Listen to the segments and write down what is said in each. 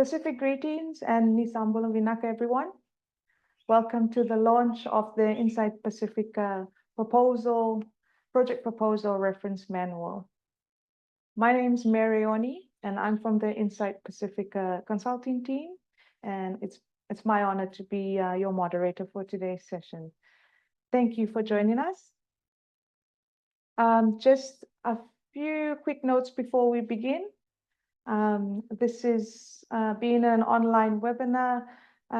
Pacific greetings and Nisambolo Vinaka, everyone. Welcome to the launch of the Insight Pasifika project proposal reference manual. My name is Marioni, and I'm from the Insight Pasifika consulting team, and it's my honor to be your moderator for today's session. Thank you for joining us. Just a few quick notes before we begin. This is being an online webinar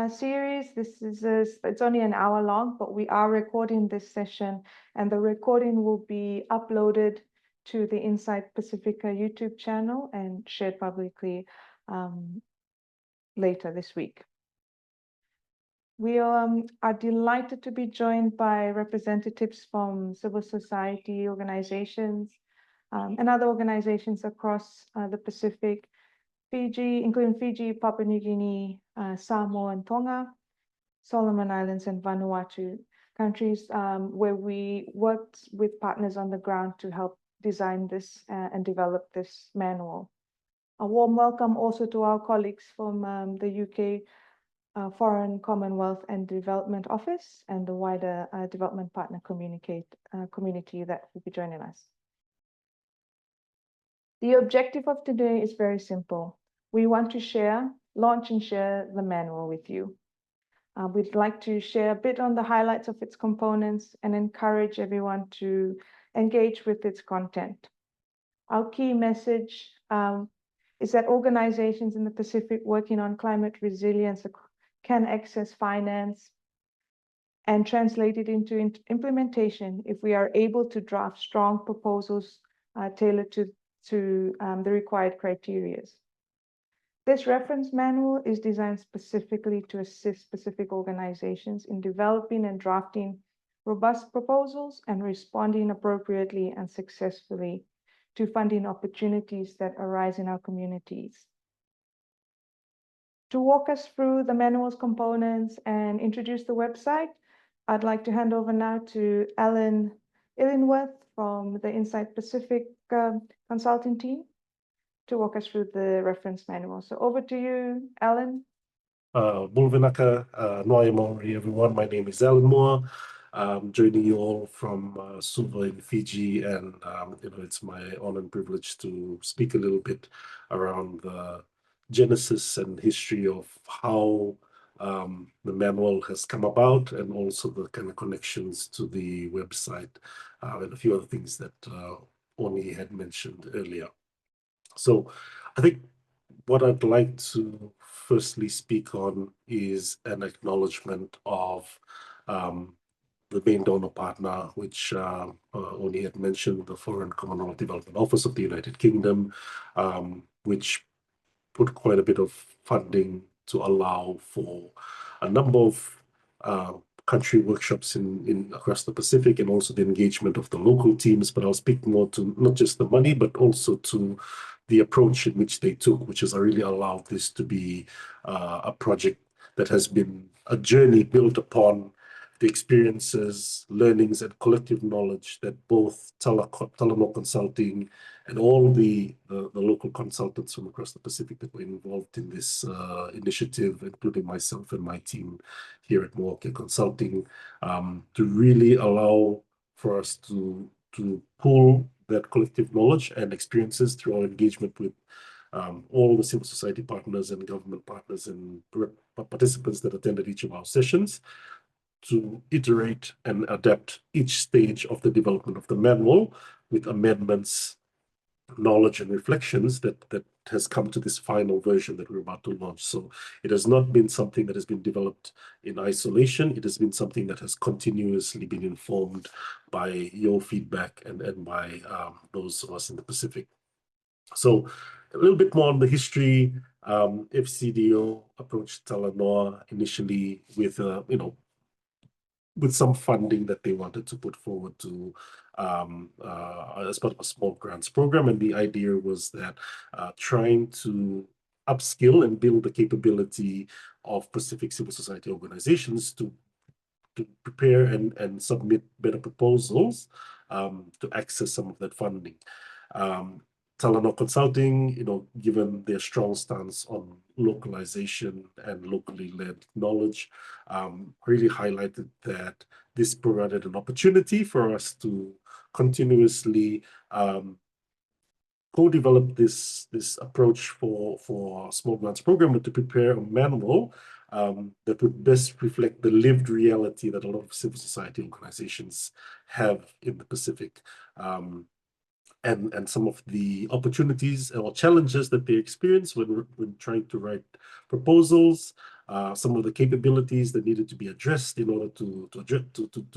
series. It's only an hour long, but we are recording this session, and the recording will be uploaded to the Insight Pasifika YouTube channel and shared publicly later this week. We are delighted to be joined by representatives from civil society organizations and other organizations across the Pacific, Fiji, including Fiji, Papua New Guinea, Samoa and Tonga, Solomon Islands and Vanuatu, countries where we worked with partners on the ground to help design this and develop this manual. A warm welcome also to our colleagues from the UK Foreign Commonwealth and Development Office and the wider development partner community that will be joining us. The objective of today is very simple. We want to launch and share the manual with you. We'd like to share a bit on the highlights of its components and encourage everyone to engage with its content. Our key message is that organizations in the Pacific working on climate resilience can access finance and translate it into implementation if we are able to draft strong proposals tailored to the required criteria. This reference manual is designed specifically to assist specific organizations in developing and drafting robust proposals and responding appropriately and successfully to funding opportunities that arise in our communities. To walk us through the manual's components and introduce the website, I'd like to hand over now to Alan Illingworth from the Insight Pacific consulting team to walk us through the reference manual. So over to you, Alan. Bulvinaka, Noia Maori, everyone. My name is Alan Moore. I'm joining you all from Suva in Fiji, and it's my honor and privilege to speak a little bit around the genesis and history of how the manual has come about, and also the kind of connections to the website and a few other things that Oni had mentioned earlier. So I think what I'd like to firstly speak on is an acknowledgement of the main donor partner, which Oni had mentioned, the Foreign Commonwealth Development Office of the United Kingdom, which put quite a bit of funding to allow for a number of country workshops across the Pacific, and also the engagement of the local teams. But I'll speak more to not just the money, but also to the approach in which they took, which has really allowed this to be a project that has been a journey built upon the experiences, learnings, and collective knowledge that both Talanoa Consulting and all the local consultants from across the Pacific that were involved in this initiative, including myself and my team here at Moake Consulting, to really allow for us to pull that collective knowledge and experiences through our engagement with all the civil society partners and government partners and participants that attended each of our sessions, to iterate and adapt each stage of the development of the manual with amendments, knowledge, and reflections that has come to this final version that we're about to launch. So it has not been something that has been developed in isolation. It has been something that has continuously been informed by your feedback and by those of us in the Pacific. So a little bit more on the history. FCDO approached Talanoa initially with with some funding that they wanted to put forward to as part of a small grants program. And the idea was that trying to upskill and build the capability of Pacific civil society organizations to prepare and submit better proposals to access some of that funding. Talanoa Consulting, given their strong stance on localization and locally led knowledge, really highlighted that this provided an opportunity for us to continuously co-develop this approach for small grants program, and to prepare a manual that would best reflect the lived reality that a lot of civil society organizations have in the Pacific. And some of the opportunities or challenges that they experience when trying to write proposals, some of the capabilities that needed to be addressed in order to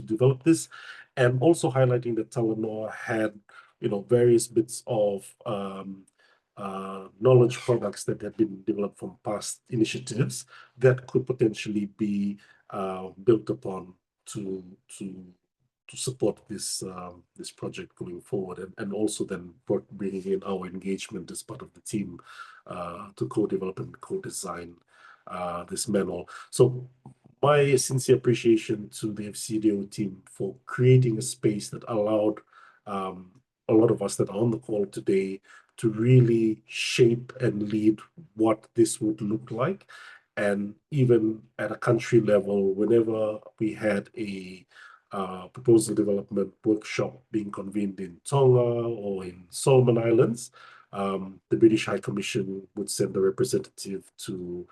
develop this, and also highlighting that Talanoa had various bits of knowledge products that had been developed from past initiatives that could potentially be built upon to support this project going forward, and also then bringing in our engagement as part of the team to co-develop and co-design this manual. So my sincere appreciation to the FCDO team for creating a space that allowed a lot of us that are on the call today to really shape and lead what this would look like. And even at a country level, whenever we had a proposal development workshop being convened in Tonga or in Solomon Islands, the British High Commission would send a representative to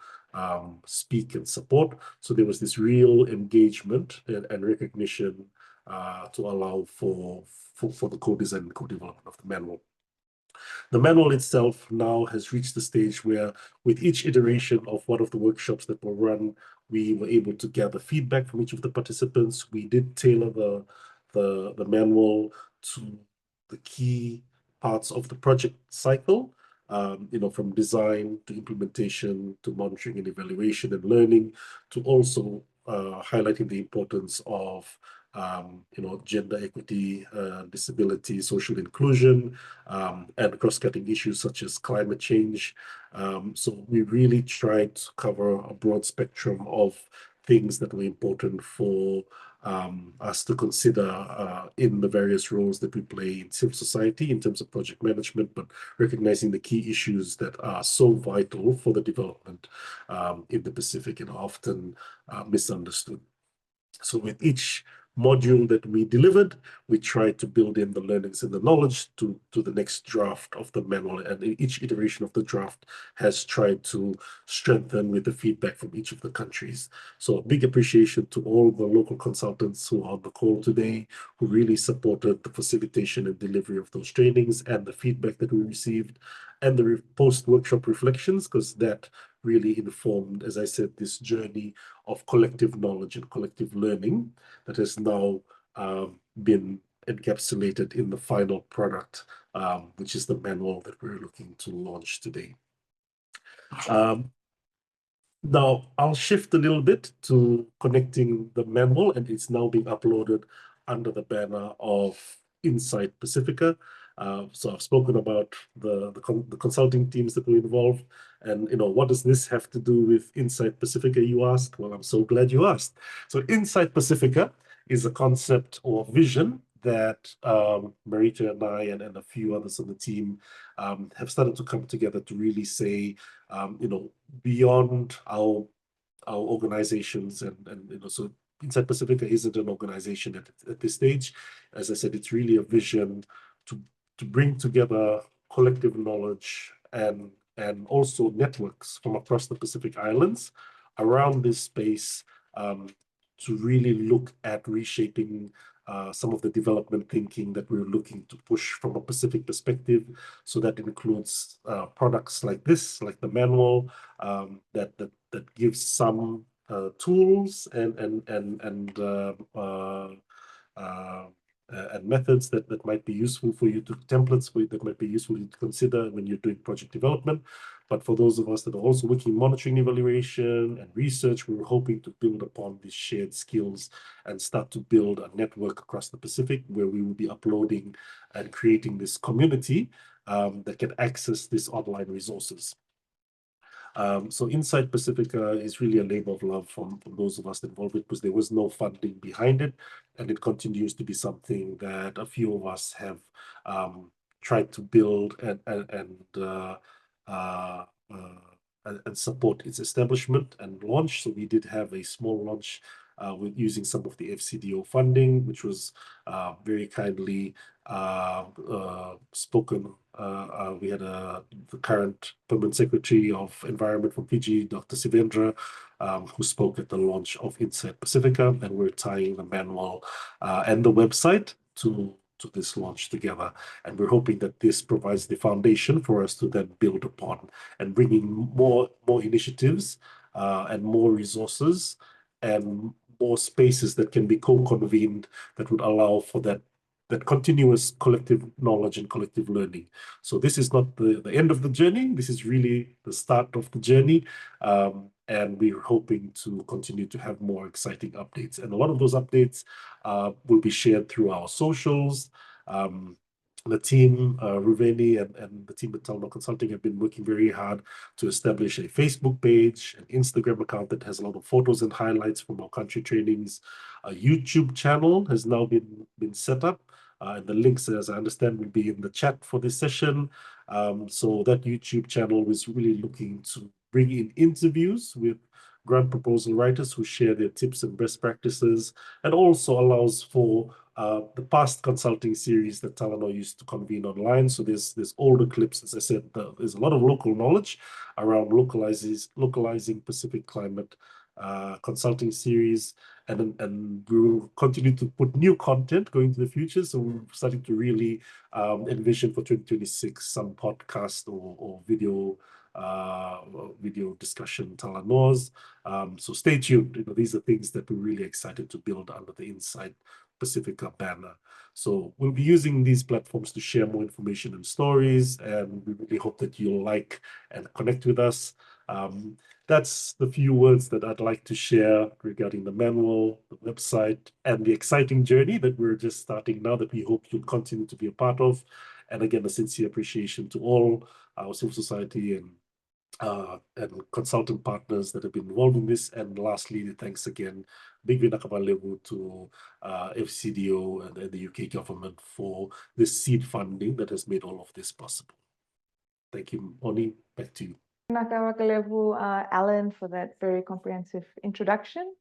speak and support. So there was this real engagement and recognition to allow for the co-design and co-development of the manual. The manual itself now has reached the stage where, with each iteration of one of the workshops that were run, we were able to gather feedback from each of the participants. We did tailor the manual to the key parts of the project cycle, from design to implementation to monitoring and evaluation and learning, to also highlighting the importance of gender equity, disability, social inclusion, and cross-cutting issues such as climate change. So we really tried to cover a broad spectrum of things that were important for us to consider in the various roles that we play in civil society in terms of project management, but recognizing the key issues that are so vital for the development in the Pacific and often misunderstood. So with each module that we delivered, we tried to build in the learnings and the knowledge to the next draft of the manual. And each iteration of the draft has tried to strengthen with the feedback from each of the countries. So a big appreciation to all the local consultants who are on the call today, who really supported the facilitation and delivery of those trainings and the feedback that we received, and the post-workshop reflections, because that really informed, as I said, this journey of collective knowledge and collective learning that has now been encapsulated in the final product, which is the manual that we're looking to launch today. Now, I'll shift a little bit to connecting the manual, and it's now being uploaded under the banner of Insight Pasifika. So I've spoken about the consulting teams that were involved, and what does this have to do with Insight Pasifika, you ask? Well, I'm so glad you asked. So Insight Pasifika is a concept or vision that Marita and I and a few others on the team have started to come together to really say, beyond our organizations and so Insight Pasifika isn't an organization at this stage. As I said, it's really a vision to bring together collective knowledge and also networks from across the Pacific Islands around this space, to really look at reshaping some of the development thinking that we're looking to push from a Pacific perspective. So that includes products like this, like the manual, that gives some tools and methods that might be useful for you, to templates that might be useful to consider when you're doing project development. But for those of us that are also working monitoring, evaluation, and research, we were hoping to build upon these shared skills and start to build a network across the Pacific where we will be uploading and creating this community that can access these online resources. So Insight Pasifika is really a labor of love from those of us involved, because there was no funding behind it, and it continues to be something that a few of us have tried to build and support its establishment and launch. So we did have a small launch with using some of the FCDO funding, which was very kindly spoken. We had the current Permanent Secretary of Environment from Fiji, Dr. Sivendra, who spoke at the launch of Insight Pasifika, and we're tying the manual and the website to this launch together. And we're hoping that this provides the foundation for us to then build upon and bring in more initiatives and more resources and more spaces that can be co-convened that would allow for that continuous collective knowledge and collective learning. So this is not the end of the journey. This is really the start of the journey. And we're hoping to continue to have more exciting updates. And a lot of those updates will be shared through our socials. The team, Ruveni and the team at Talma Consulting have been working very hard to establish a Facebook page, an Instagram account that has a lot of photos and highlights from our country trainings. A YouTube channel has now been set up. And the links, as I understand, will be in the chat for this session. So that YouTube channel is really looking to bring in interviews with grant proposal writers who share their tips and best practices, and also allows for the past consulting series that Talanoa used to convene online. So there's older clips, as I said, there's a lot of local knowledge around localizing Pacific climate consulting series, and we will continue to put new content going into the future. So we're starting to really envision for 2026 some podcast or video discussion Talanoas. So stay tuned. These are things that we're really excited to build under the Insight Pasifika banner. So we'll be using these platforms to share more information and stories, and we really hope that you'll like and connect with us. That's the few words that I'd like to share regarding the manual, the website, and the exciting journey that we're just starting now that we hope you'll continue to be a part of. And again, a sincere appreciation to all our civil society and consultant partners that have been involved in this. And lastly, thanks again, big Vinakabalewu to FCDO and the UK government for this seed funding that has made all of this possible. Thank you, Oni, back to you. Alan, for that very comprehensive introduction.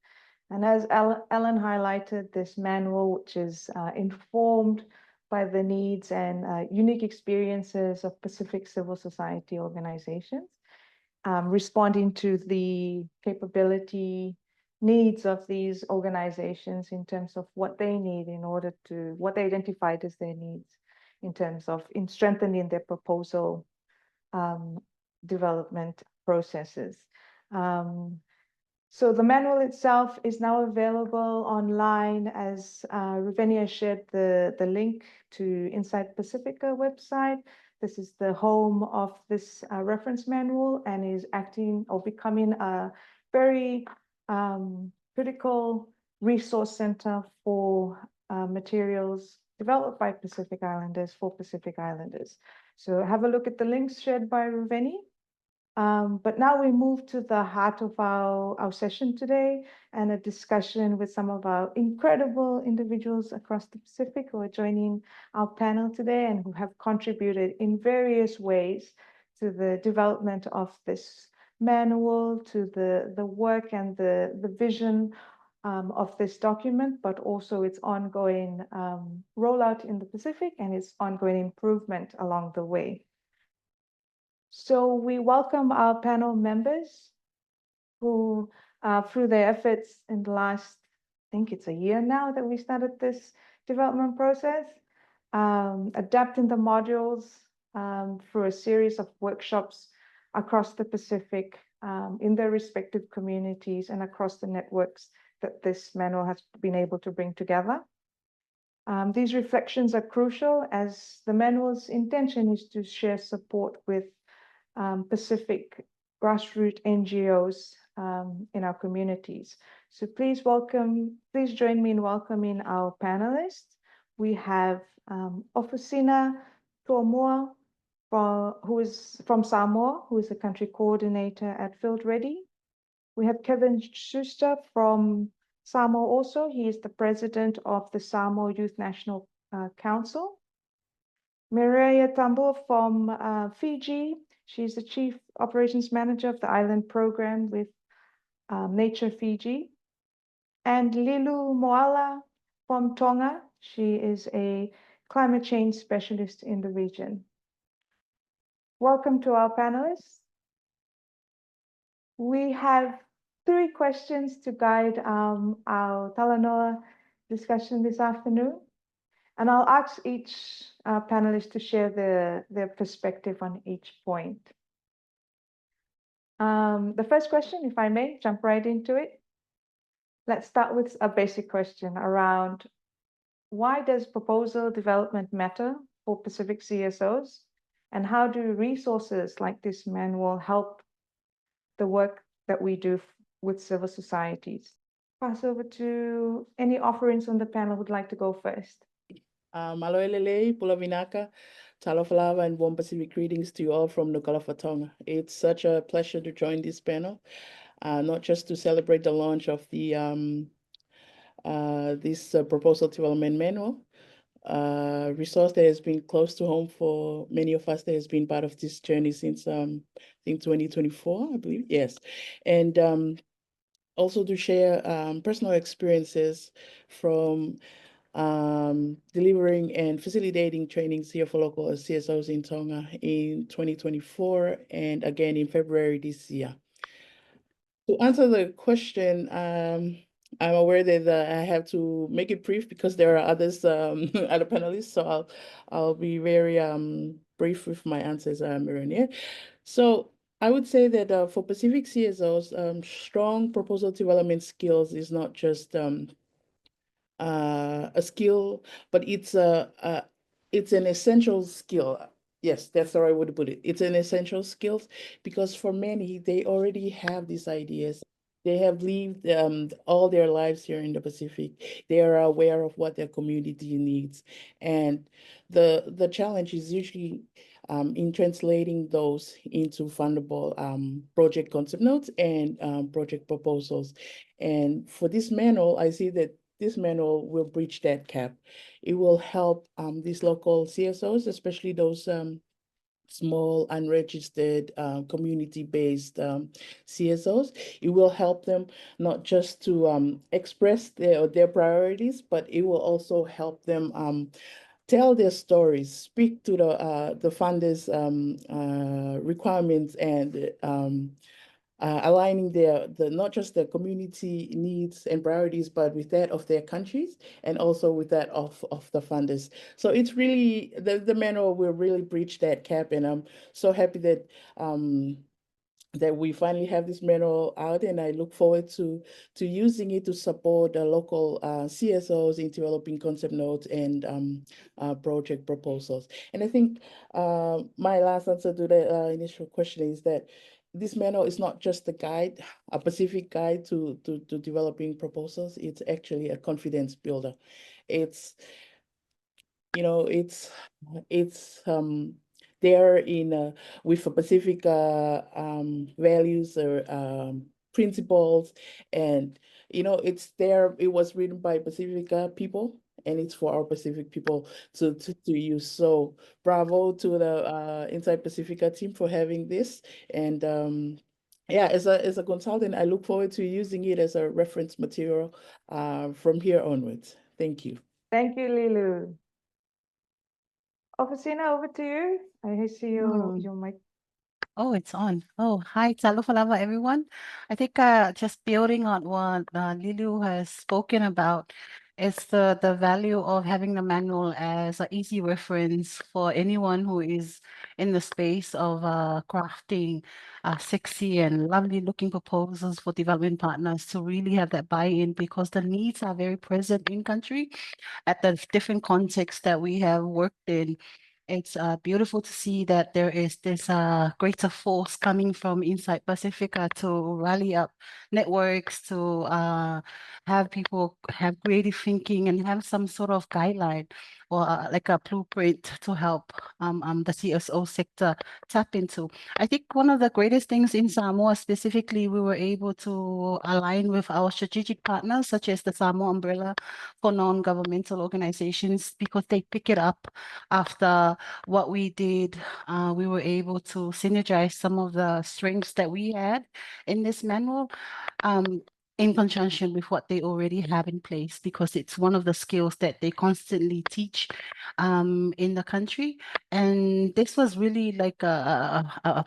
And as Alan highlighted, this manual, which is informed by the needs and unique experiences of Pacific civil society organizations, responding to the capability needs of these organizations in terms of what they need what they identified as their needs in terms of strengthening their proposal development processes. So the manual itself is now available online, as Ruvenia shared the link to Insight Pasifika website. This is the home of this reference manual and is acting or becoming a very critical resource center for materials developed by Pacific Islanders for Pacific Islanders. So have a look at the links shared by Ruveni. But now we move to the heart of our session today, and a discussion with some of our incredible individuals across the Pacific who are joining our panel today and who have contributed in various ways to the development of this manual, to the work and the vision of this document, but also its ongoing rollout in the Pacific and its ongoing improvement along the way. So we welcome our panel members who, through their efforts in the last, I think it's a year now that we started this development process, adapting the modules through a series of workshops across the Pacific in their respective communities and across the networks that this manual has been able to bring together. These reflections are crucial, as the manual's intention is to share support with Pacific grassroots NGOs in our communities. So please join me in welcoming our panelists. We have Officina Tuamua, who is from Samoa, who is the country coordinator at Field Ready. We have Kevin Schuster from Samoa also. He is the president of the Samoa Youth National Council. Mireya Tambo from Fiji. She's the Chief Operations Manager of the Island Program with Nature Fiji. And Lilu Moala from Tonga. She is a climate change specialist in the region. Welcome to our panelists. We have 3 questions to guide our Talanoa discussion this afternoon. And I'll ask each panelist to share their perspective on each point. The first question, if I may, jump right into it. Let's start with a basic question around why does proposal development matter for Pacific CSOs? And how do resources like this manual help the work that we do with civil societies? Pass over to any offerings on the panel who'd like to go first. Maloelele, Pulavinaka, Talofalava, and warm Pacific greetings to you all from Nuku'alofa Tonga. It's such a pleasure to join this panel, not just to celebrate the launch of the this proposal development manual, resource that has been close to home for many of us that has been part of this journey since I think 2024, I believe. Yes. And also to share personal experiences from delivering and facilitating trainings here for local CSOs in Tonga in 2024 and again in February this year. To answer the question, I'm aware that I have to make it brief because there are others, other panelists, so I'll be very brief with my answers, Mirania. So I would say that for Pacific CSOs, strong proposal development skills is not just a skill, but it's an essential skill. Yes, that's the right way to put it. It's an essential skill because for many, they already have these ideas. They have lived all their lives here in the Pacific. They are aware of what their community needs. And the challenge is usually in translating those into fundable project concept notes and project proposals. And for this manual, I see that this manual will bridge that gap. It will help these local CSOs, especially those small, unregistered, community-based CSOs. It will help them not just to express their priorities, but it will also help them tell their stories, speak to the funders' requirements, and aligning not just their community needs and priorities, but with that of their countries and also with that of the funders. So it's really, the manual will really bridge that gap, and I'm so happy that that we finally have this manual out, and I look forward to using it to support the local CSOs in developing concept notes and project proposals. And I think my last answer to the initial question is that this manual is not just a guide, a Pacific guide to developing proposals. It's actually a confidence builder. It's, you know, it's there in with a Pacific values or principles, and it's there. It was written by Pacifica people, and it's for our Pacific people to use. So bravo to the Inside Pacifica team for having this. And yeah, as a consultant, I look forward to using it as a reference material from here onwards. Thank you. Thank you, Lilu. Officina, over to you. I see your mic. Oh, it's on. Oh, hi, Talofalava, everyone. I think just building on what Lilu has spoken about is the value of having the manual as an easy reference for anyone who is in the space of crafting sexy and lovely looking proposals for development partners to really have that buy-in, because the needs are very present in country at the different contexts that we have worked in. It's beautiful to see that there is this greater force coming from inside Pacifica to rally up networks, to have people have creative thinking and have some sort of guideline or like a blueprint to help the CSO sector tap into. I think one of the greatest things in Samoa specifically, we were able to align with our strategic partners, such as the Samoa Umbrella for non-governmental organizations, because they pick it up after what we did, we were able to synergize some of the strengths that we had in this manual, in conjunction with what they already have in place, because it's one of the skills that they constantly teach in the country. And this was really like a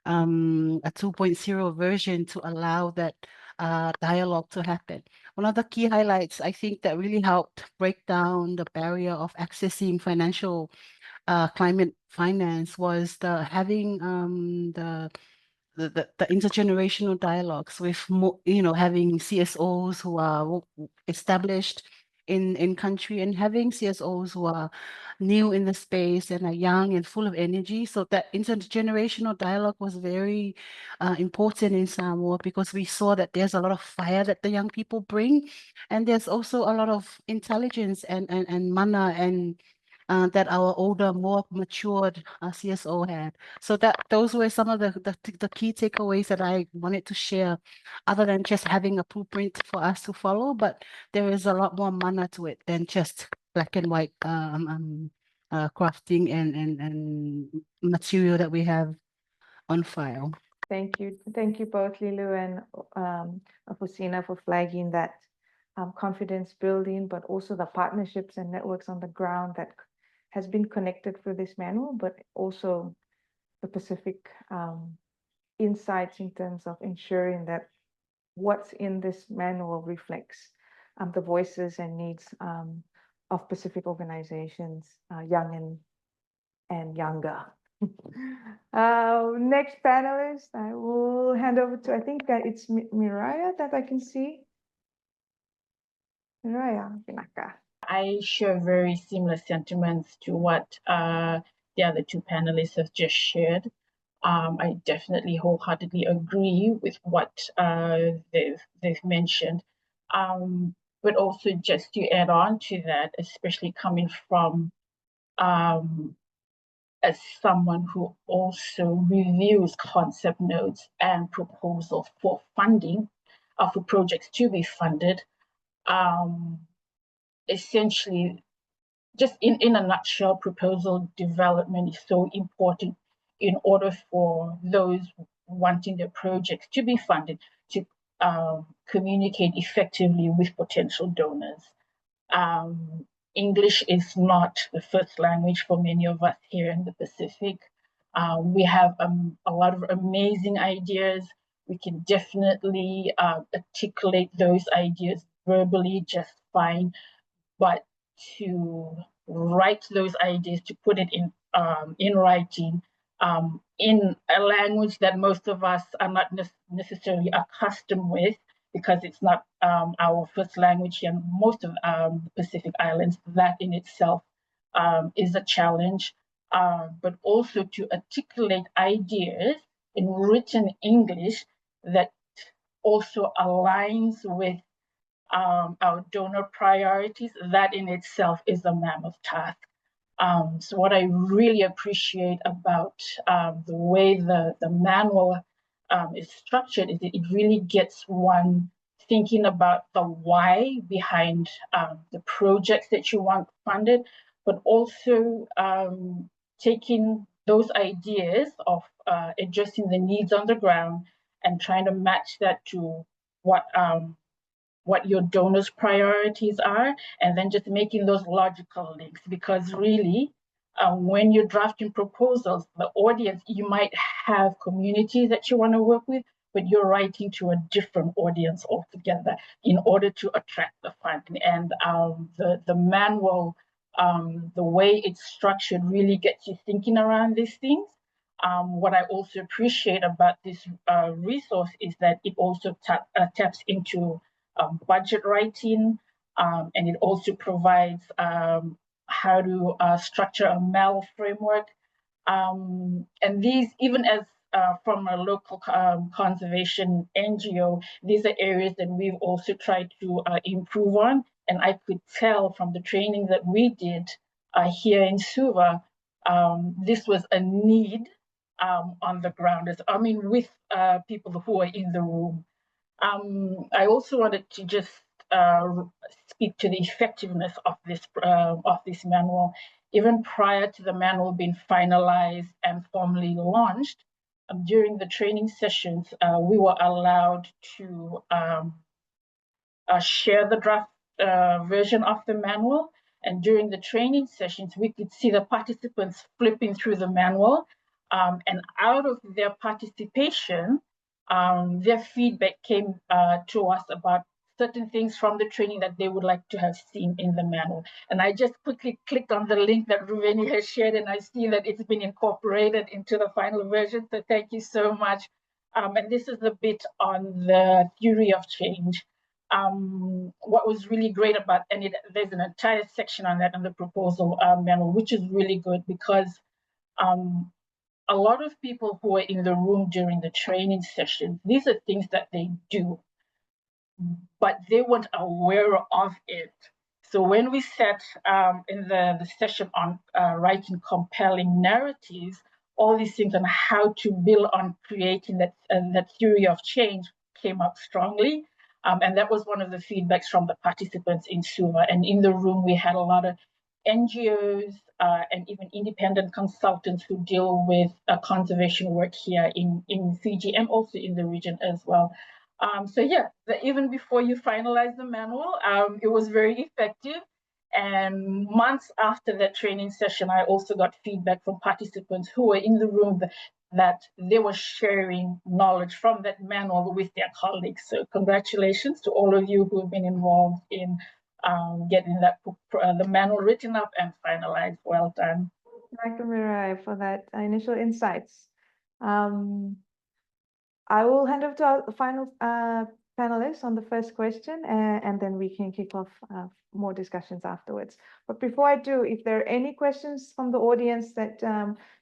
a 2.0 version to allow that dialogue to happen. One of the key highlights, I think, that really helped break down the barrier of accessing financial climate finance was the having the intergenerational dialogues with having CSOs who are established in country, and having CSOs who are new in the space and are young and full of energy. So that intergenerational dialogue was very important in Samoa, because we saw that there's a lot of fire that the young people bring, and there's also a lot of intelligence and mana and that our older, more matured CSO had. So those were some of the key takeaways that I wanted to share, other than just having a blueprint for us to follow. But there is a lot more mana to it than just black and white crafting and material that we have on file. Thank you both, Lilu and Afosina, for flagging that confidence building, but also the partnerships and networks on the ground that has been connected through this manual, but also the specific insights in terms of ensuring that what's in this manual reflects the voices and needs of Pacific organizations, young and younger. Next panelist, I will hand over to, I think it's Miraya that I can see. Miraya Pinaka. I share very similar sentiments to what the other two panelists have just shared. I definitely wholeheartedly agree with what they've mentioned. But also, just to add on to that, especially coming from as someone who also reviews concept notes and proposals for funding, for projects to be funded, essentially, just in a nutshell, proposal development is so important in order for those wanting their projects to be funded to communicate effectively with potential donors. English is not the first language for many of us here in the Pacific. We have a lot of amazing ideas. We can definitely articulate those ideas verbally just fine, but to write those ideas, to put it in writing, in a language that most of us are not necessarily accustomed with, because it's not our first language here in most of the Pacific Islands, that in itself is a challenge. But also to articulate ideas in written English that also aligns with our donor priorities, that in itself is a mammoth task. So what I really appreciate about the way the manual is structured is that it really gets one thinking about the why behind the projects that you want funded, but also taking those ideas of addressing the needs on the ground and trying to match that to what your donors' priorities are, and then just making those logical links. Because really, when you're drafting proposals, the audience, you might have communities that you want to work with, but you're writing to a different audience altogether in order to attract the funding. And the manual, the way it's structured, really gets you thinking around these things. What I also appreciate about this resource is that it also taps into budget writing, and it also provides how to structure a MEL framework. And these, even as from a local conservation NGO, these are areas that we've also tried to improve on. And I could tell from the training that we did here in Suva, this was a need on the ground. I mean, with people who are in the room. I also wanted to just speak to the effectiveness of this manual. even prior to the manual being finalized and formally launched, during the training sessions, we were allowed to share the draft version of the manual. And during the training sessions, we could see the participants flipping through the manual. And out of their participation, their feedback came to us about certain things from the training that they would like to have seen in the manual. And I just quickly clicked on the link that Ruveni has shared, and I see that it's been incorporated into the final version. So thank you so much. And this is a bit on the theory of change. What was really great about, and there's an entire section on that in the proposal manual, which is really good because a lot of people who were in the room during the training session, these are things that they do, but they weren't aware of it. So when we sat in the session on writing compelling narratives, all these things on how to build on creating that theory of change came up strongly. And that was one of the feedbacks from the participants in SUVA. And in the room, we had a lot of NGOs and even independent consultants who deal with conservation work here in Fiji and also in the region as well. So yeah, even before you finalize the manual, it was very effective. And months after that training session, I also got feedback from participants who were in the room that they were sharing knowledge from that manual with their colleagues. So congratulations to all of you who have been involved in getting the manual written up and finalized. Well done. Thank you, Mirai, for that initial insights. I will hand over to our final panelists on the first question, and then we can kick off more discussions afterwards. But before I do, if there are any questions from the audience that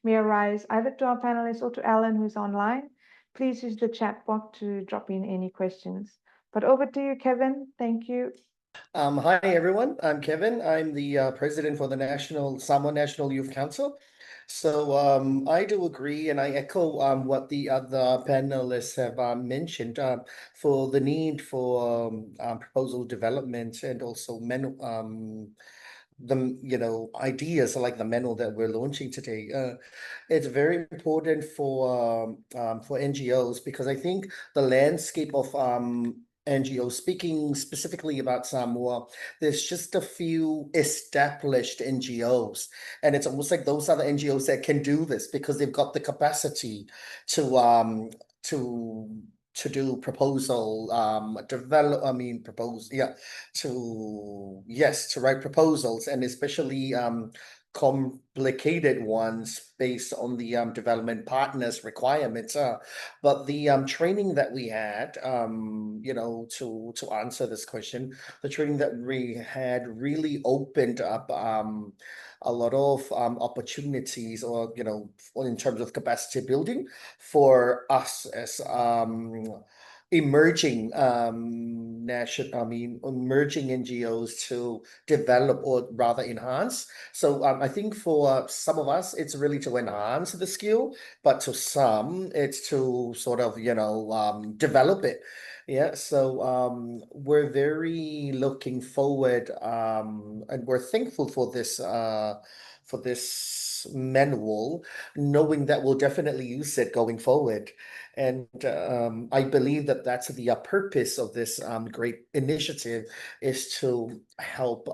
may arise, either to our panelists or to Alan, who's online, please use the chat box to drop in any questions. But over to you, Kevin. Thank you. Hi, everyone. I'm Kevin. I'm the president for the Samoa National Youth Council. So I do agree, and I echo what the other panelists have mentioned for the need for proposal development and also the ideas like the manual that we're launching today. It's very important for NGOs because I think the landscape of NGOs, speaking specifically about Samoa, there's just a few established NGOs, and it's almost like those are the NGOs that can do this because they've got the capacity to do proposal to write proposals, and especially complicated ones based on the development partners requirements. But the training that we had, to answer this question, the training that we had really opened up a lot of opportunities, or in terms of capacity building for us as emerging NGOs to develop or rather enhance. So I think for some of us, it's really to enhance the skill, but to some, it's to sort of develop it. Yeah, so we're very looking forward, and we're thankful for this manual, knowing that we'll definitely use it going forward. And I believe that that's the purpose of this great initiative, is to help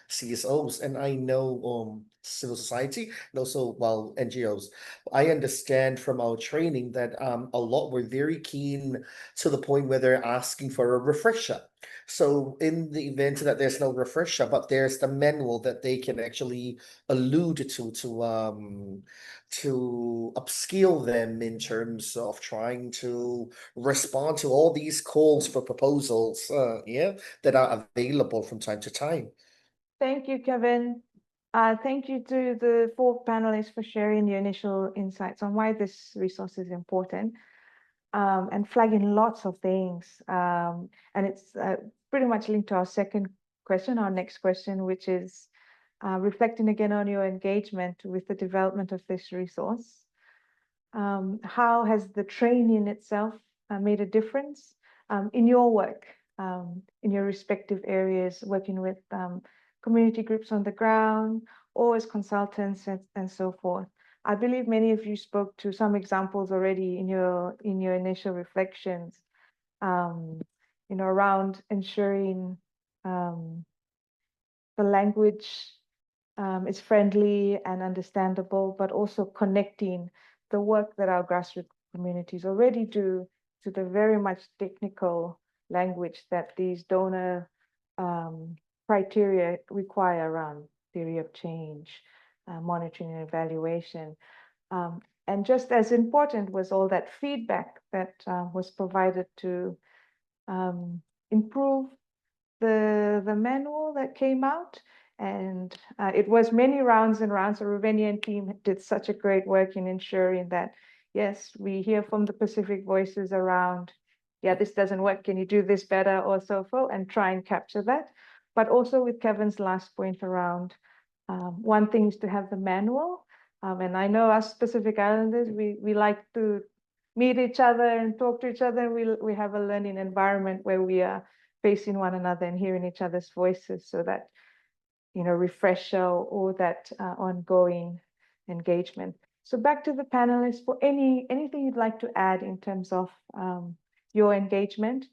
CSOs, and I know civil society, and also NGOs. I understand from our training that a lot were very keen to the point where they're asking for a refresher. So in the event that there's no refresher, but there's the manual that they can actually allude to upskill them in terms of trying to respond to all these calls for proposals, that are available from time to time. Thank you, Kevin. Thank you to the 4 panelists for sharing your initial insights on why this resource is important, and flagging lots of things. And it's pretty much linked to our second question, our next question, which is reflecting again on your engagement with the development of this resource. How has the training itself made a difference in your work, in your respective areas, working with community groups on the ground, or as consultants and so forth. I believe many of you spoke to some examples already in your initial reflections, around ensuring the language is friendly and understandable, but also connecting the work that our grassroots communities already do to the very much technical language that these donor criteria require around theory of change, monitoring and evaluation. And just as important was all that feedback that was provided to improve the manual that came out. And it was many rounds and rounds. The Ruvenian team did such a great work in ensuring that, yes, we hear from the Pacific voices around, yeah, this doesn't work, can you do this better, or so forth, and try and capture that. But also with Kevin's last point around, one thing is to have the manual. And I know us Pacific Islanders, we like to meet each other and talk to each other. We have a learning environment where we are facing one another and hearing each other's voices, so that refresher or that ongoing engagement. So back to the panelists for anything you'd like to add in terms of your engagement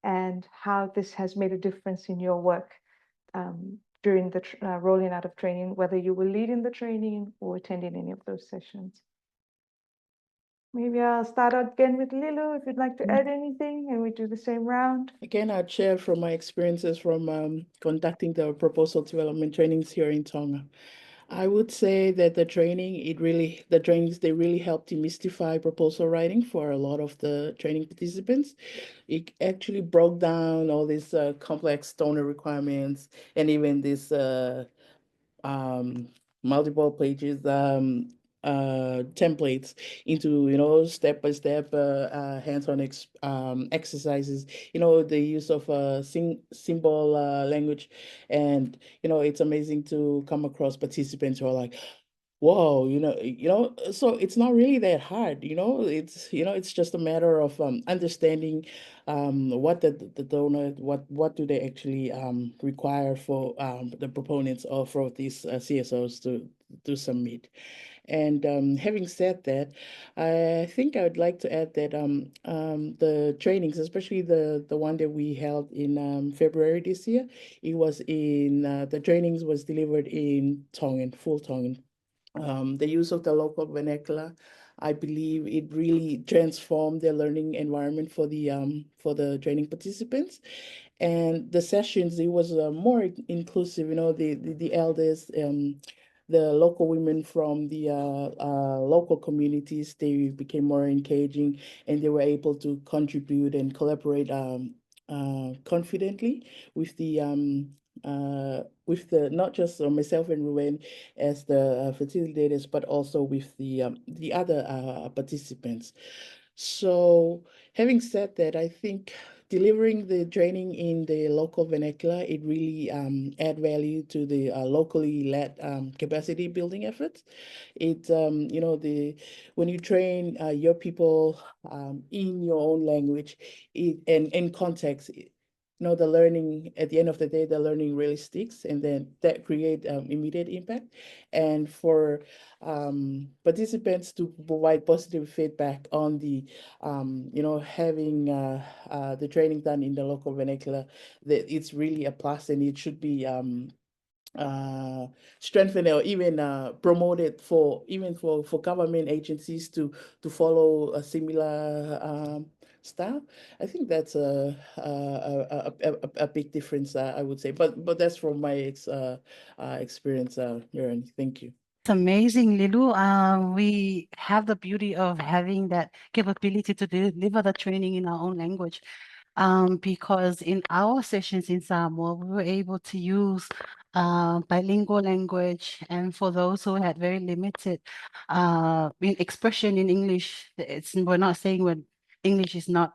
and how this has made a difference in your work during the rolling out of training, whether you were leading the training or attending any of those sessions. Maybe I'll start out again with Lilu, if you'd like to add anything, and we do the same round. Again, I'd share from my experiences from conducting the proposal development trainings here in Tonga. I would say that the trainings, they really helped demystify proposal writing for a lot of the training participants. It actually broke down all these complex donor requirements and even this multiple pages templates into step-by-step hands-on exercises, the use of symbol language. And it's amazing to come across participants who are like, whoa, so it's not really that hard, it's just a matter of understanding what the donor, what do they actually require for the proponents of for these CSOs to submit. And having said that, I think I would like to add that the trainings, especially the one that we held in February this year, the trainings was delivered in Tongan, full Tongan. The use of the local vernacular, I believe it really transformed the learning environment for the training participants. And the sessions, it was more inclusive, the elders, the local women from the local communities, they became more engaging, and they were able to contribute and collaborate confidently with not just myself and Ruben as the facilitators, but also with the other participants. So having said that, I think delivering the training in the local vernacular, it really add value to the locally led capacity building efforts. It when you train your people in your own language, and in context, the learning, at the end of the day, the learning really sticks, and then that create immediate impact. And for participants to provide positive feedback on the, having the training done in the local vernacular, that it's really a plus, and it should be strengthened or even promoted for government agencies to follow a similar style. I think that's a big difference, I would say. But that's from my experience, Jaren. Thank you. It's amazing, Lilu. We have the beauty of having that capability to deliver the training in our own language. Because in our sessions in Samoa, we were able to use bilingual language, and for those who had very limited expression in English, we're not saying when English is not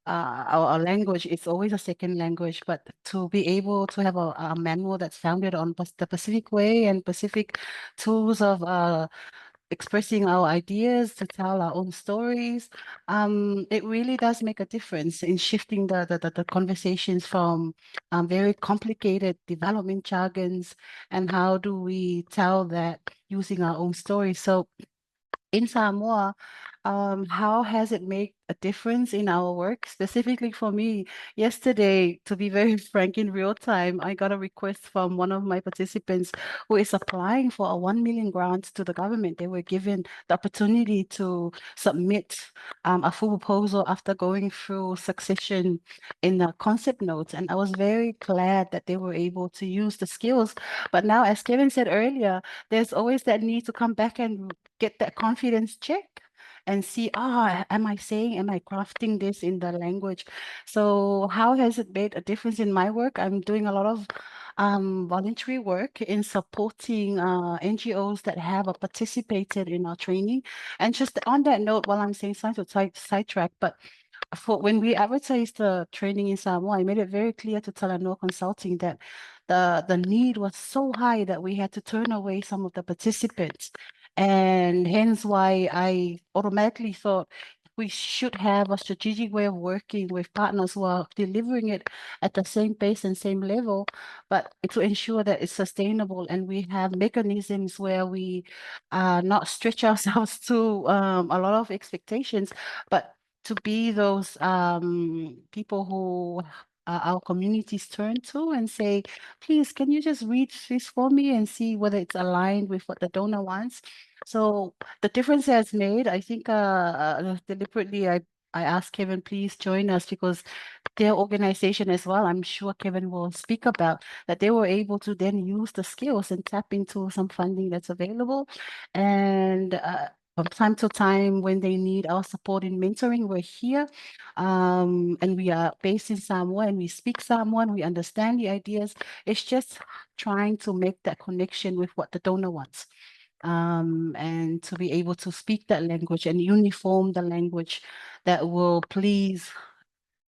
our language, it's always a second language, but to be able to have a manual that's founded on the Pacific way and Pacific tools of expressing our ideas, to tell our own stories. It really does make a difference in shifting the conversations from very complicated development jargons, and how do we tell that using our own stories. So in Samoa, how has it made a difference in our work? Specifically for me, yesterday, to be very frank, in real time, I got a request from one of my participants who is applying for a 1 million grant to the government. They were given the opportunity to submit a full proposal after going through succession in the concept notes. And I was very glad that they were able to use the skills. But now, as Kevin said earlier, there's always that need to come back and get that confidence check and see, am I crafting this in the language? So how has it made a difference in my work? I'm doing a lot of voluntary work in supporting NGOs that have participated in our training. And just on that note, while I'm saying something to sidetrack, but for when we advertised the training in Samoa, I made it very clear to Talanoa Consulting that the need was so high that we had to turn away some of the participants. And hence why I automatically thought we should have a strategic way of working with partners who are delivering it at the same pace and same level, but to ensure that it's sustainable and we have mechanisms where we not stretch ourselves to a lot of expectations, but to be those people who our communities turn to and say, please, can you just read this for me and see whether it's aligned with what the donor wants? So the difference has made, I think deliberately, I asked Kevin, please join us, because their organization as well, I'm sure Kevin will speak about, that they were able to then use the skills and tap into some funding that's available. And from time to time, when they need our support in mentoring, we're here. And we are based in Samoa and we speak Samoan, we understand the ideas. It's just trying to make that connection with what the donor wants. And to be able to speak that language and uniform the language that will please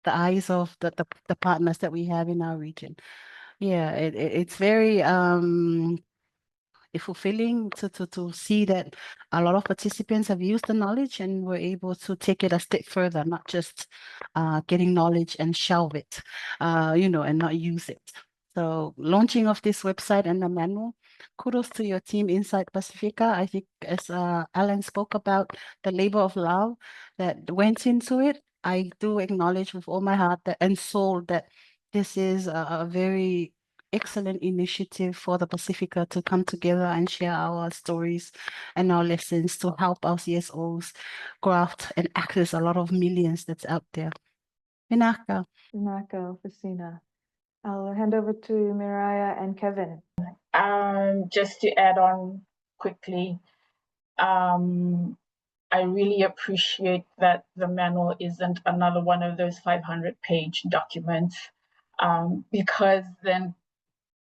the eyes of the partners that we have in our region. Yeah, it's very fulfilling to see that a lot of participants have used the knowledge and were able to take it a step further, not just getting knowledge and shelve it, and not use it. So launching of this website and the manual, kudos to your team inside Pasifika. I think as Alan spoke about the labor of love that went into it, I do acknowledge with all my heart and soul that this is a very excellent initiative for the Pasifika to come together and share our stories and our lessons to help our CSOs graft and access a lot of millions that's out there. Minaka. Naka, Fasina. I'll hand over to Miraya and Kevin. Just to add on quickly, I really appreciate that the manual isn't another one of those 500-page documents, because then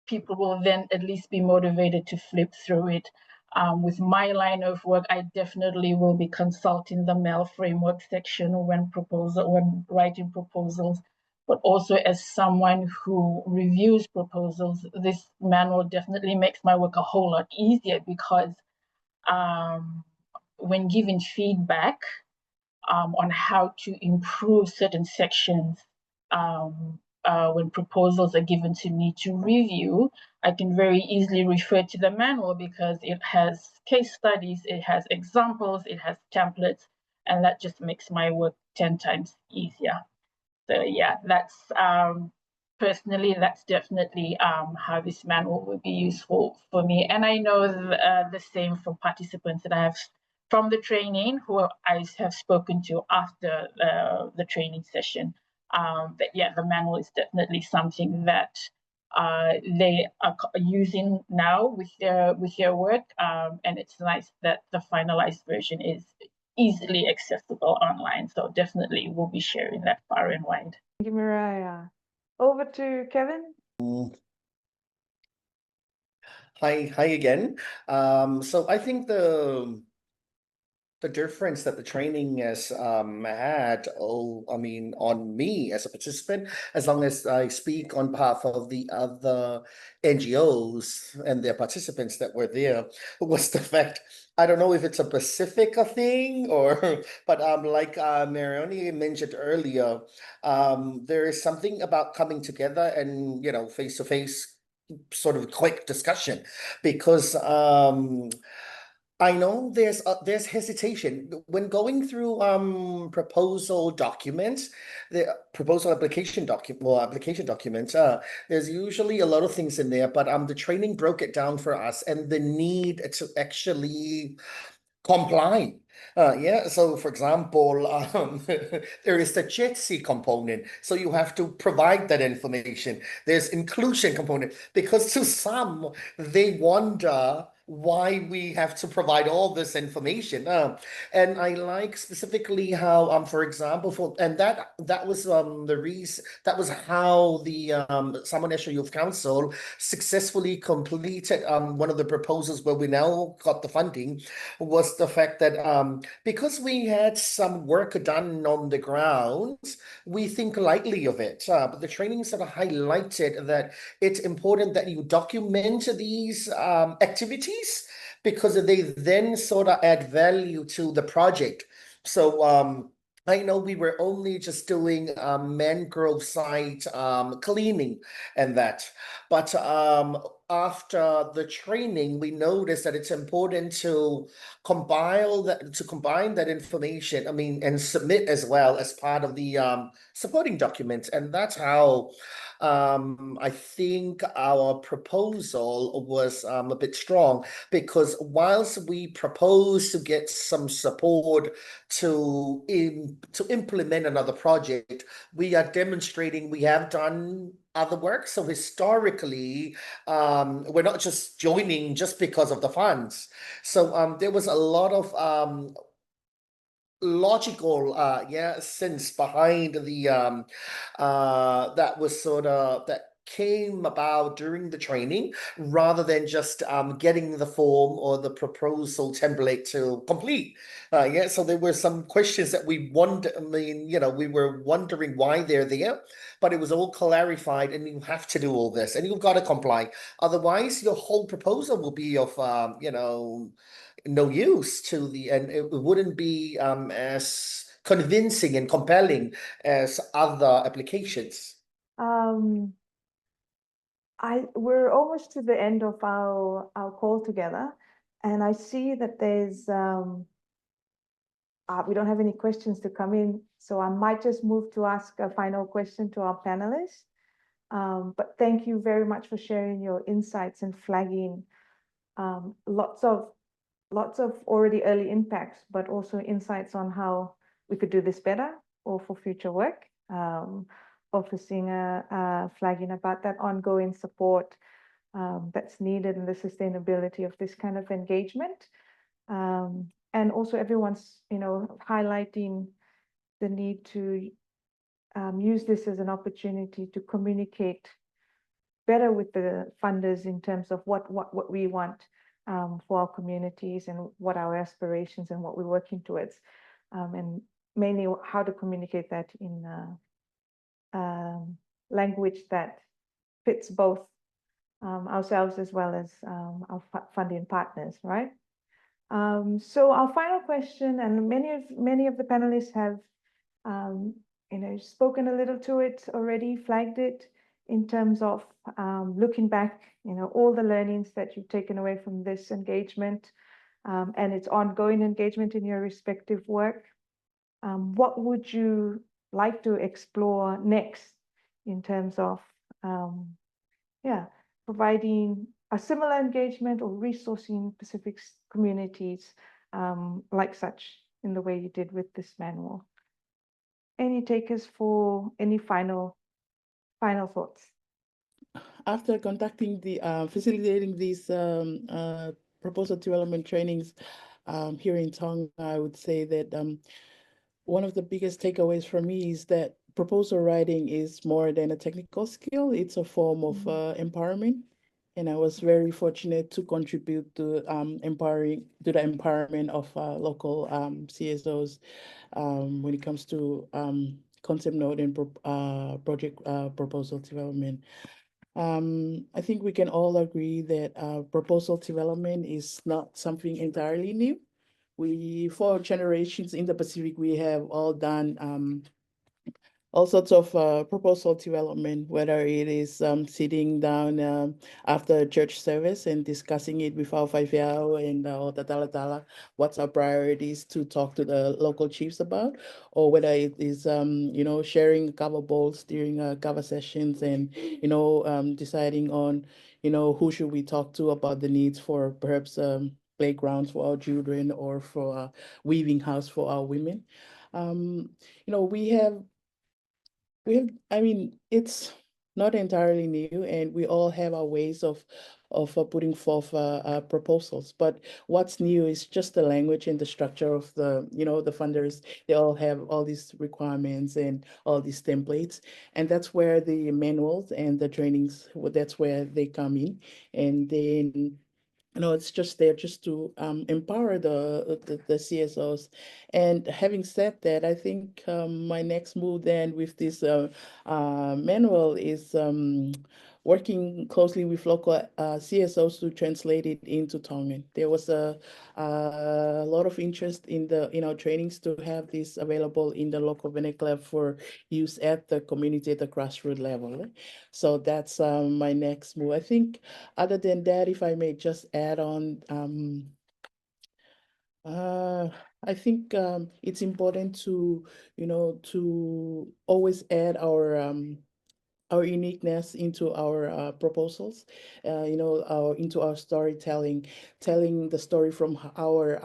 people will then at least be motivated to flip through it. With my line of work, I definitely will be consulting the MEL framework section when writing proposals, but also as someone who reviews proposals, this manual definitely makes my work a whole lot easier, because when giving feedback on how to improve certain sections, when proposals are given to me to review, I can very easily refer to the manual because it has case studies, it has examples, it has templates, and that just makes my work 10 times easier. So yeah, that's personally, that's definitely how this manual will be useful for me. And I know the same from participants that I have from the training who I have spoken to after the training session. That yeah, the manual is definitely something that they are using now with their work, and it's nice that the finalized version is easily accessible online. So definitely we'll be sharing that far and wide. Thank you, Miraya. Over to Kevin. Hi again. So I think the difference that the training has had, on me as a participant, as long as I speak on behalf of the other NGOs and their participants that were there, was the fact, I don't know if it's a Pasifika thing or, but like Marioni mentioned earlier, there is something about coming together and, face to face sort of quick discussion, because I know there's hesitation when going through proposal documents, the proposal application documents. There's usually a lot of things in there, but the training broke it down for us, and the need to actually comply. Yeah, so for example, there is the JETSI component, so you have to provide that information. There's inclusion component, because to some, they wonder why we have to provide all this information. And I like specifically how, for example, and that was the reason, that was how the Samoa National Youth Council successfully completed one of the proposals where we now got the funding, was the fact that because we had some work done on the ground, we think lightly of it. But the training sort of highlighted that it's important that you document these activities, because they then sort of add value to the project. So I know we were only just doing mangrove site cleaning and that, but after the training, we noticed that it's important to combine that information, and submit as well as part of the supporting documents. And that's how I think our proposal was a bit strong, because whilst we propose to get some support to implement another project, we are demonstrating we have done other work. So historically, we're not just joining just because of the funds. So there was a lot of logical sense behind the that was sort of that came about during the training, rather than just getting the form or the proposal template to complete. So there were some questions that we wondered, we were wondering why they're there, but it was all clarified, and you have to do all this, and you've got to comply. Otherwise, your whole proposal will be of, no use to and it wouldn't be as convincing and compelling as other applications. We're almost to the end of our call together, and I see that there's we don't have any questions to come in, so I might just move to ask a final question to our panelists. But thank you very much for sharing your insights and flagging lots of already early impacts, but also insights on how we could do this better or for future work. Focusing flagging about that ongoing support that's needed in the sustainability of this kind of engagement. And also everyone's, highlighting the need to use this as an opportunity to communicate better with the funders in terms of what we want for our communities, and what our aspirations and what we're working towards, and mainly how to communicate that in language that fits both ourselves as well as our funding partners, right? So our final question, and many of the panelists have spoken a little to it already, flagged it in terms of looking back, all the learnings that you've taken away from this engagement, and its ongoing engagement in your respective work. What would you like to explore next in terms of providing a similar engagement or resourcing Pacific communities like such in the way you did with this manual? Any takers for any final thoughts? After conducting facilitating these proposal development trainings here in Tonga, I would say that one of the biggest takeaways for me is that proposal writing is more than a technical skill. It's a form of empowerment. and I was very fortunate to contribute to the empowerment of local CSOs when it comes to concept node and project proposal development. I think we can all agree that proposal development is not something entirely new. For generations in the Pacific, we have all done all sorts of proposal development, whether it is sitting down after church service and discussing it with our Faifeao and or the Talatala, what's our priorities to talk to the local chiefs about, or whether it is sharing cover bowls during cover sessions and deciding on who should we talk to about the needs for perhaps playgrounds for our children or for a weaving house for our women. I mean, it's not entirely new, and we all have our ways of putting forth proposals. But what's new is just the language and the structure of the funders. They all have all these requirements and all these templates, and that's where the manuals and the trainings, that's where they come in, and then it's just there just to empower the CSOs. And having said that, I think my next move then with this manual is working closely with local CSOs to translate it into Tongan. There was a lot of interest in our trainings to have this available in the local vernacular for use at the community at the grassroots level. So that's my next move. I think other than that, if I may just add on, I think it's important to always add our uniqueness into our proposals, into our storytelling, telling the story from our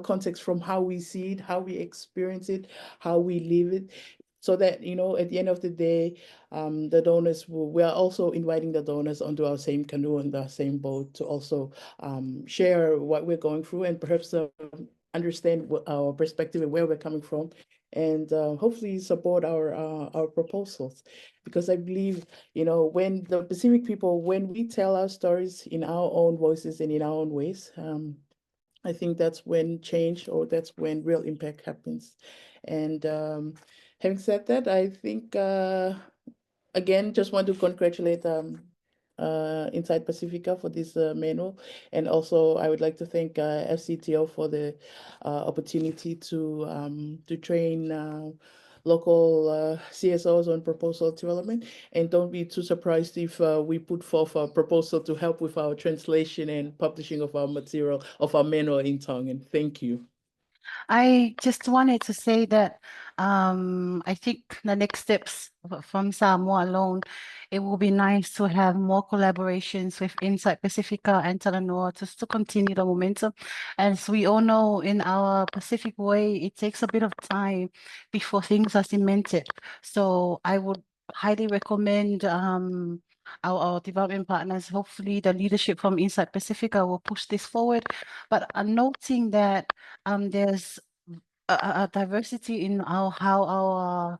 context, from how we see it, how we experience it, how we live it, so that at the end of the day, the donors we are also inviting the donors onto our same canoe and the same boat to also share what we're going through and perhaps understand our perspective and where we're coming from, and hopefully support our proposals. Because I believe, when the Pacific people, when we tell our stories in our own voices and in our own ways, I think that's when change, or that's when real impact happens. And having said that, I think again, just want to congratulate Inside Pasifika for this manual, and also I would like to thank FCDO for the opportunity to train local CSOs on proposal development. And don't be too surprised if we put forth a proposal to help with our translation and publishing of our material, of our manual in Tongan. Thank you. I just wanted to say that I think the next steps from Samoa alone, it will be nice to have more collaborations with Insight Pacifica and Talanoa just to continue the momentum. As we all know, in our Pacific way, it takes a bit of time before things are cemented. So I would highly recommend our development partners, hopefully the leadership from Insight Pacifica will push this forward. But noting that there's a diversity in how our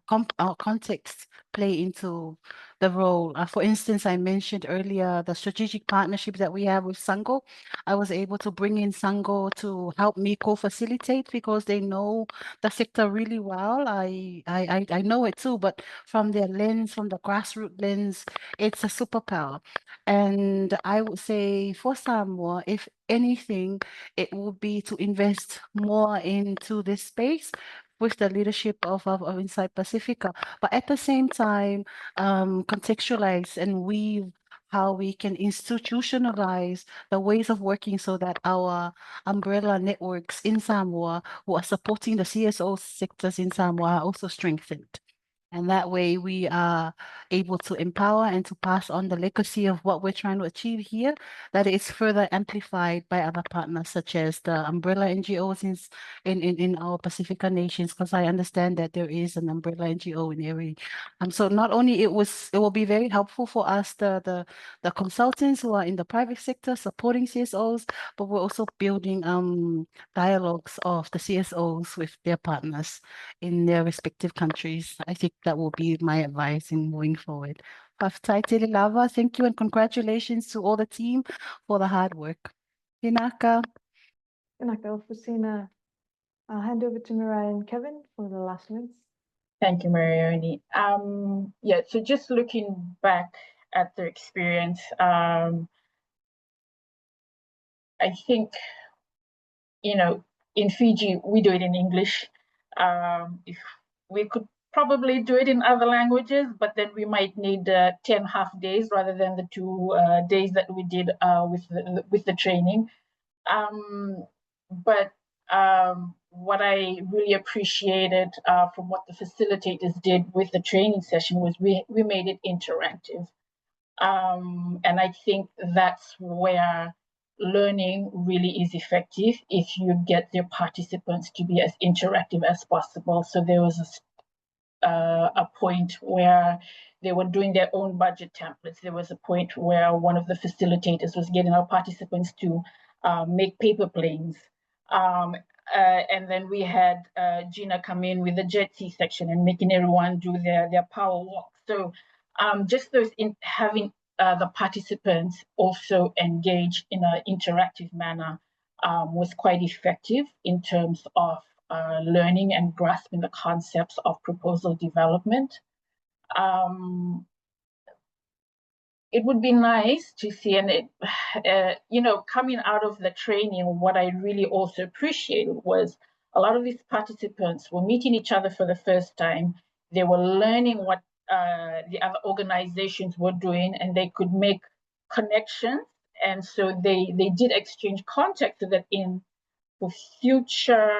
contexts play into the role. For instance, I mentioned earlier the strategic partnership that we have with Sango. I was able to bring in Sango to help me co-facilitate because they know the sector really well. I know it too, but from their lens, from the grassroots lens, it's a superpower. And I would say for Samoa, if anything, it would be to invest more into this space with the leadership of Inside Pacifica, but at the same time, contextualize and weave how we can institutionalize the ways of working so that our umbrella networks in Samoa who are supporting the CSO sectors in Samoa are also strengthened. And that way we are able to empower and to pass on the legacy of what we're trying to achieve here, that is further amplified by other partners such as the umbrella NGOs in our Pacifica nations, because I understand that there is an umbrella NGO in every. So not only it will be very helpful for us, the consultants who are in the private sector supporting CSOs, but we're also building dialogues of the CSOs with their partners in their respective countries. I think that will be my advice in moving forward. Kaftaitili lava. Thank you and congratulations to all the team for the hard work. Pinaka. Inaka Fusina. I'll hand over to Mariah and Kevin for the last words. Thank you, Marioni. Yeah, so just looking back at the experience, I think, you know, in Fiji, we do it in English. If we could probably do it in other languages, but then we might need 10 half days rather than the 2 days that we did with the training. But what I really appreciated from what the facilitators did with the training session was we made it interactive. And I think that's where learning really is effective if you get the participants to be as interactive as possible. So there was a point where they were doing their own budget templates. There was a point where one of the facilitators was getting our participants to make paper planes. And then we had Gina come in with the Jetty section and making everyone do their power walk. So just those having the participants also engage in an interactive manner was quite effective in terms of learning and grasping the concepts of proposal development. It would be nice to see, and you know, coming out of the training, what I really also appreciated was a lot of these participants were meeting each other for the first time. They were learning what the other organizations were doing, and they could make connections. And so they did exchange contacts so that for future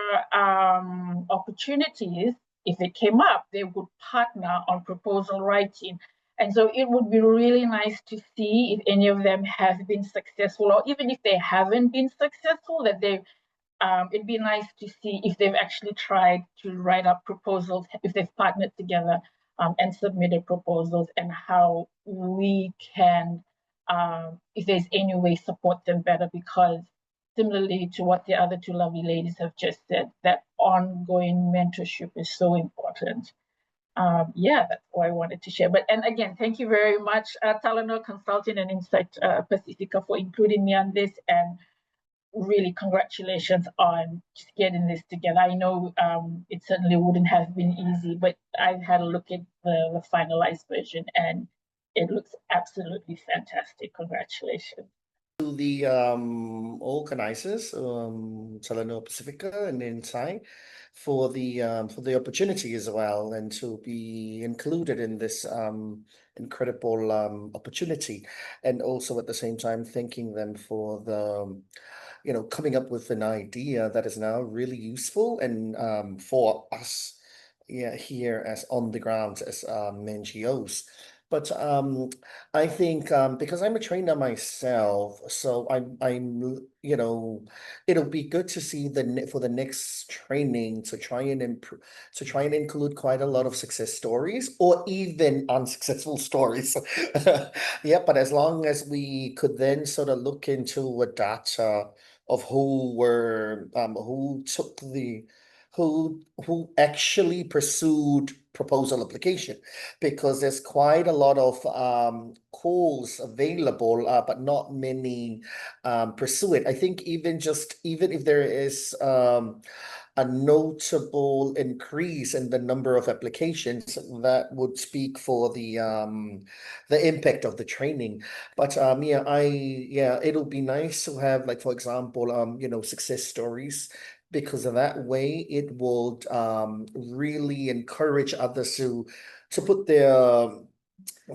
opportunities, if it came up, they would partner on proposal writing. And so it would be really nice to see if any of them have been successful, or even if they haven't been successful, that it'd be nice to see if they've actually tried to write up proposals, if they've partnered together and submitted proposals, and how we can, if there's any way, support them better, because similarly to what the other 2 lovely ladies have just said, that ongoing mentorship is so important. Yeah, that's all I wanted to share. And again, thank you very much, Talano Consulting and Insight Pasifika, for including me on this, and really congratulations on just getting this together. I know it certainly wouldn't have been easy, but I've had a look at the finalized version and it looks absolutely fantastic. Congratulations. To the organizers, Talano Pacifica and Insight, for the opportunity as well, and to be included in this incredible opportunity, and also at the same time thanking them for the coming up with an idea that is now really useful and for us here as on the ground as NGOs. But I think because I'm a trainer myself, so I'm it'll be good to see for the next training to try and include quite a lot of success stories or even unsuccessful stories. Yeah, but as long as we could then sort of look into a data of who actually pursued proposal application, because there's quite a lot of calls available, but not many pursue it. I think even if there is a notable increase in the number of applications, that would speak for the impact of the training. But it'll be nice to have, like, for example, success stories, because of that way it will really encourage others to put their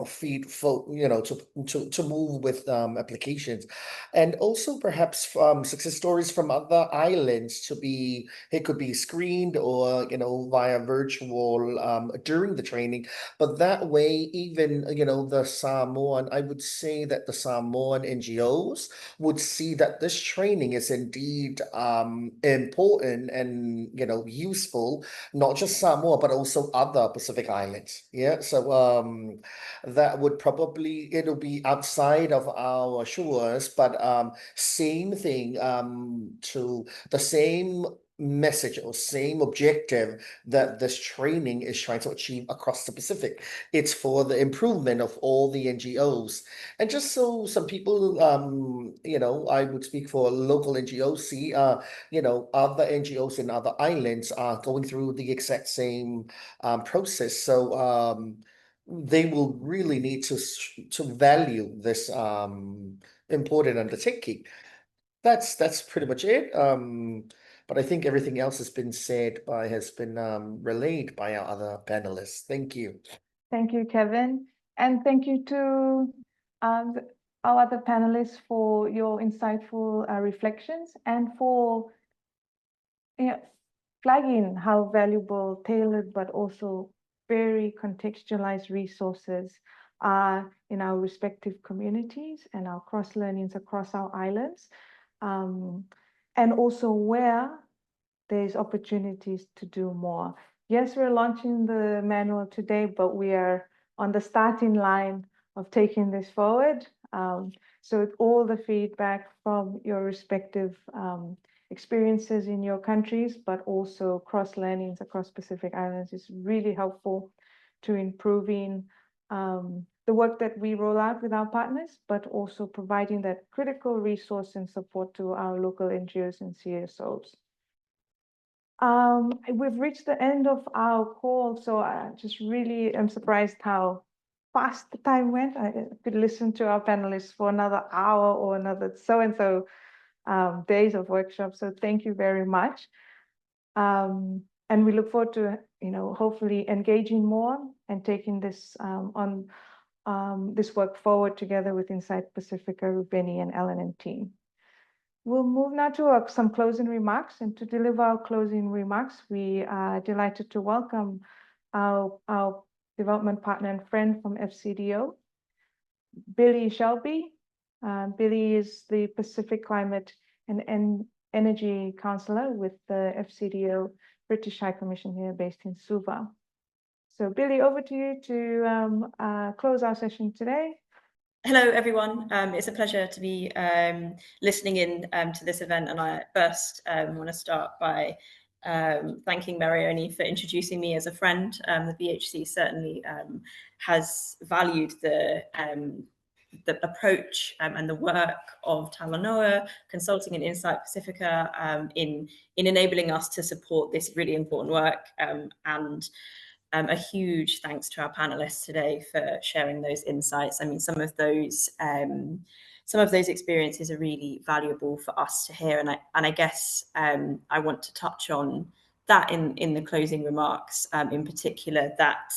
feet to move with applications, and also perhaps success stories from other islands it could be screened or via virtual during the training. But that way, even the Samoan, I would say that the Samoan NGOs would see that this training is indeed important and useful, not just Samoa but also other Pacific islands. Yeah, so that would it'll be outside of our shores, but same thing, to the same message or same objective that this training is trying to achieve across the Pacific. It's for the improvement of all the NGOs. And just so some people, I would speak for local NGOs, see, other NGOs in other islands are going through the exact same process. So they will really need to value this important undertaking. That's pretty much it. But I think everything else has been relayed by our other panelists. Thank you. Thank you, Kevin. And thank you to our other panelists for your insightful reflections and for flagging how valuable, tailored, but also very contextualized resources are in our respective communities and our cross-learnings across our islands. And also where there's opportunities to do more. Yes, we're launching the manual today, but we are on the starting line of taking this forward. So all the feedback from your respective experiences in your countries, but also cross-learnings across Pacific Islands is really helpful to improving the work that we roll out with our partners, but also providing that critical resource and support to our local NGOs and CSOs. We've reached the end of our call, so I just really am surprised how fast the time went. I could listen to our panelists for another hour or another so-and-so days of workshops, so thank you very much. And we look forward to, hopefully engaging more and taking this this work forward together with Inside Pasifika, Rubeni and Ellen and team. We'll move now to some closing remarks, and to deliver our closing remarks, we are delighted to welcome our development partner and friend from FCDO, Billy Shelby. Billy is the Pacific Climate and Energy Counselor with the FCDO British High Commission here based in Suva. So Billy, over to you to close our session today. Hello, everyone. It's a pleasure to be listening in to this event. And I first want to start by thanking Marioni for introducing me as a friend. The BHC certainly has valued the approach and the work of Talanoa Consulting and Insight Pasifika in enabling us to support this really important work. And a huge thanks to our panelists today for sharing those insights. I mean, some of those experiences are really valuable for us to hear, and I guess I want to touch on that in the closing remarks, in particular that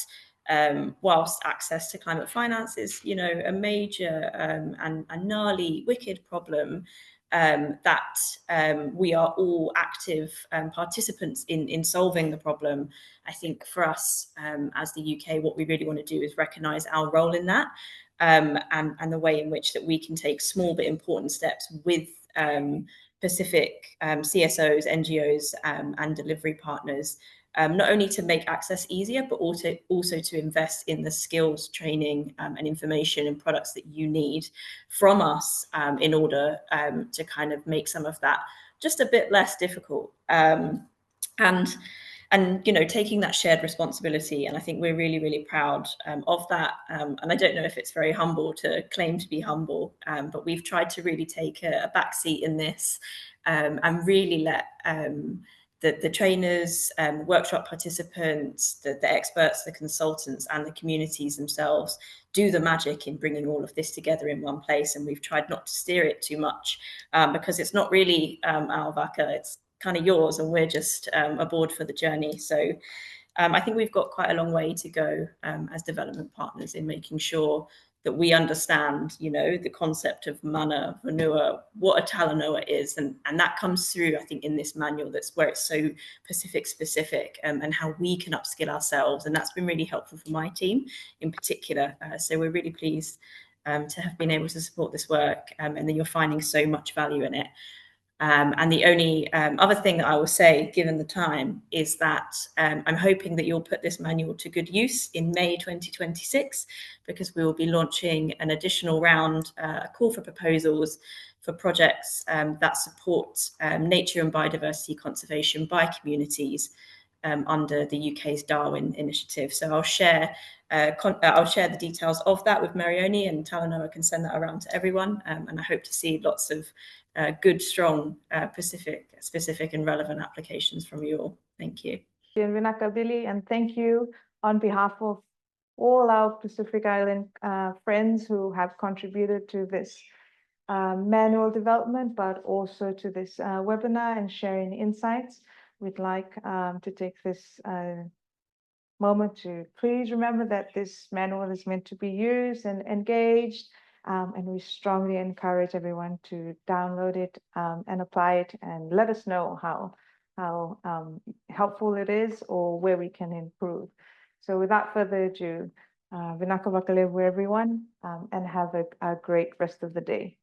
whilst access to climate finance is, a major and gnarly, wicked problem, that we are all active participants in solving the problem. I think for us as the UK, what we really want to do is recognise our role in that, and the way in which that we can take small but important steps with Pacific CSOs, NGOs and delivery partners, not only to make access easier, but also to invest in the skills, training and information and products that you need from us in order to kind of make some of that just a bit less difficult. And taking that shared responsibility. And I think we're really, really proud of that. And I don't know if it's very humble to claim to be humble, but we've tried to really take a backseat in this and really let the trainers, workshop participants, the experts, the consultants and the communities themselves do the magic in bringing all of this together in one place. And we've tried not to steer it too much because it's not really our vaka, it's kind of yours, and we're just aboard for the journey. So I think we've got quite a long way to go as development partners in making sure that we understand, the concept of mana, vanua, what a talanoa is, and that comes through, I think, in this manual. That's where it's so Pacific specific, and how we can upskill ourselves, and that's been really helpful for my team in particular. So we're really pleased to have been able to support this work, and that you're finding so much value in it. And the only other thing that I will say, given the time, is that I'm hoping that you'll put this manual to good use in May 2026, because we will be launching an additional round, a call for proposals for projects that support nature and biodiversity conservation by communities under the UK's Darwin initiative. So I'll share the details of that with Marioni, and Talanoa can send that around to everyone. And I hope to see lots of good, strong specific and relevant applications from you all. Thank you. Vinaka, Billy, and thank you on behalf of all our Pacific Island friends who have contributed to this manual development, but also to this webinar and sharing insights. We'd like to take this moment to please remember that this manual is meant to be used and engaged, and we strongly encourage everyone to download it and apply it, and let us know how helpful it is or where we can improve. So without further ado, Vinaka Vakalevu everyone, and have a great rest of the day.